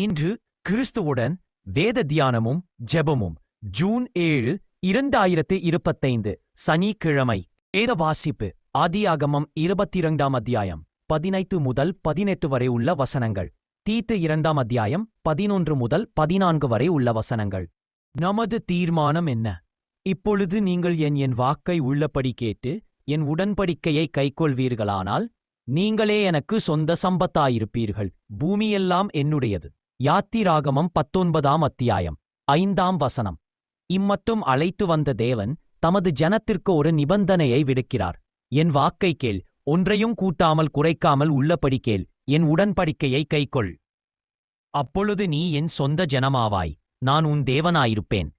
இன்று கிறிஸ்துவுடன் வேத தியானமும் ஜெபமும் ஜூன் 7, 2025 சனிக்கிழமை. வேத வாசிப்பு ஆதியாகமம் 22 அத்தியாயம் 15 முதல் 18 வரை உள்ள வசனங்கள். தீத்து 2 அத்தியாயம் 11 முதல் 14 வரை உள்ள வசனங்கள். நமது தீர்மானம் என்ன? இப்பொழுது நீங்கள் என் வாக்கை உள்ளபடி கேட்டு என் உடன்படிக்கையை கைக்கொள்வீர்களானால் நீங்களே எனக்கு சொந்த சம்பத்தாயிருப்பீர்கள். பூமியெல்லாம் என்னுடையது. யாத்திராகமம் 19 அத்தியாயம் 5 வசனம். இம்மட்டும் அழைத்து வந்த தேவன் தமது ஜனத்திற்கு ஒரு நிபந்தனையை விடுக்கிறார். என் வாக்கை கேள், ஒன்றையும் கூட்டாமல் குறைக்காமல் உள்ளபடி கேள், என் உடன்படிக்கையை கைக்கொள். அப்பொழுது நீ என் சொந்த ஜனமாவாய், நான் உன் தேவனாயிருப்பேன்.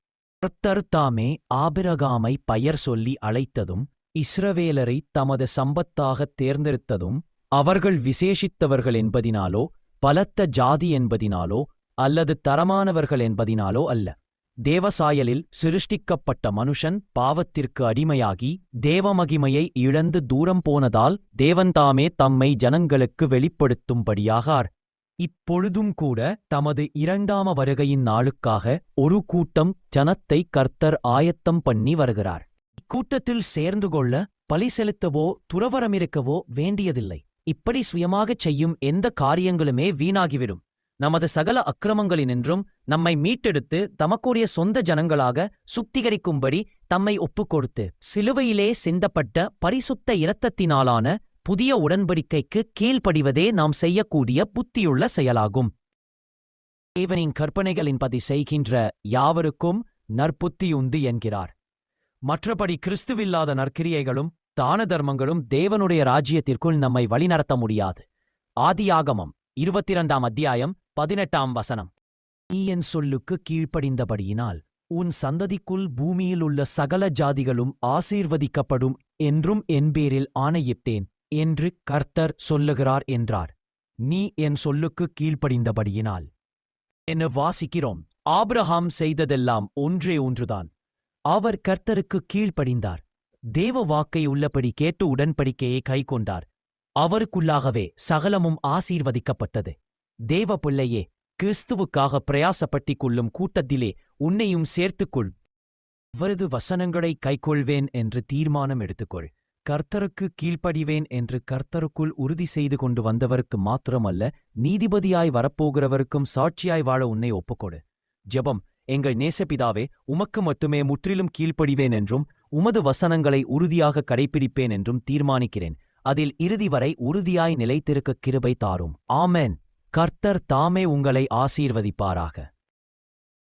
கர்த்தர் தாமே ஆபிரகாமை பெயர் சொல்லி அழைத்ததும் இஸ்ரவேலரை தமது சம்பத்தாகத் தேர்ந்தெடுத்ததும் அவர்கள் விசேஷித்தவர்கள் என்பதினாலோ பலத்த ஜாதி என்பதினாலோ அல்லது தரமானவர்கள் என்பதினாலோ அல்ல. தேவசாயலில் சிருஷ்டிக்கப்பட்ட மனுஷன் பாவத்திற்கு அடிமையாகி தேவமகிமையை இழந்து தூரம் போனதால் தேவன்தாமே தம்மை ஜனங்களுக்கு வெளிப்படுத்தும்படியாகார். இப்பொழுதும் கூட தமது 2 வருகையின் நாளுக்காக ஒரு கூட்டம் ஜனத்தை கர்த்தர் ஆயத்தம் பண்ணி வருகிறார். இக்கூட்டத்தில் சேர்ந்து கொள்ள பலி செலுத்தவோ துறவரமிருக்கவோ வேண்டியதில்லை. இப்படி சுயமாகச் செய்யும் எந்த காரியங்களுமே வீணாகிவிடும். நமது சகல அக்கிரமங்களினின்றும் நம்மை மீட்டெடுத்து தமக்குரிய சொந்த ஜனங்களாக சுத்திகரிக்கும்படி தம்மை ஒப்புக்கொடுத்து சிலுவையிலே சிந்தப்பட்ட பரிசுத்த இரத்தத்தினாலான புதிய உடன்படிக்கைக்கு கீழ்ப்படிவதே நாம் செய்யக்கூடிய புத்தியுள்ள செயலாகும். தேவனின் கற்பனைகளின்படி செய்கின்ற யாவருக்கும் நற்புத்தியுண்டு என்கிறார். மற்றபடி கிறிஸ்துவில்லாத நற்கிரியைகளும் தான தர்மங்களும் தேவனுடைய ராஜ்யத்திற்குள் நம்மை வழிநடத்த முடியாது. ஆதியாகமம் 22 அத்தியாயம் 18 வசனம். நீ என் சொல்லுக்கு கீழ்ப்படிந்தபடியினால் உன் சந்ததிக்குள் பூமியில் உள்ள சகல ஜாதிகளும் ஆசீர்வதிக்கப்படும் என்றும் என் பேரில் ஆணையிட்டேன் என்று கர்த்தர் சொல்லுகிறார் என்றார். நீ என் சொல்லுக்கு கீழ்ப்படிந்தபடியினால் என்ன வாசிக்கிறோம்? ஆபிரகாம் செய்ததெல்லாம் ஒன்றே ஒன்றுதான். அவர் கர்த்தருக்கு கீழ்ப்படிந்தார். தேவ வாக்கை உள்ளபடி கேட்டு உடன்படிக்கையை கைக்கொண்டார். அவருக்குள்ளாகவே சகலமும் ஆசீர்வதிக்கப்பட்டது. தேவ பிள்ளையே, கிறிஸ்துவுக்காக பிரயாசப்பட்டிக் கொள்ளும் கூட்டத்திலே உன்னையும் சேர்த்துக்கொள். அவரது வசனங்களை கைக்கொள்வேன் என்று தீர்மானம் எடுத்துக்கொள். கர்த்தருக்கு கீழ்ப்படிவேன் என்று கர்த்தருக்குள் உறுதி செய்து கொண்டு வந்தவருக்கு மாத்திரமல்ல, நீதிபதியாய் வரப்போகிறவருக்கும் சாட்சியாய் வாழ உன்னை ஒப்புக்கொடு. ஜெபம். எங்கள் நேசபிதாவே, உமக்கு மட்டுமே முற்றிலும் கீழ்ப்படிவேன் என்றும் உமது வசனங்களை உறுதியாக கடைப்பிடிப்பேன் என்றும் தீர்மானிக்கிறேன். அதில் இறுதி வரை உறுதியாய் நிலைத்திருக்க கிருபை தாரும். ஆமென். கர்த்தர் தாமே உங்களை ஆசீர்வதிப்பாராக.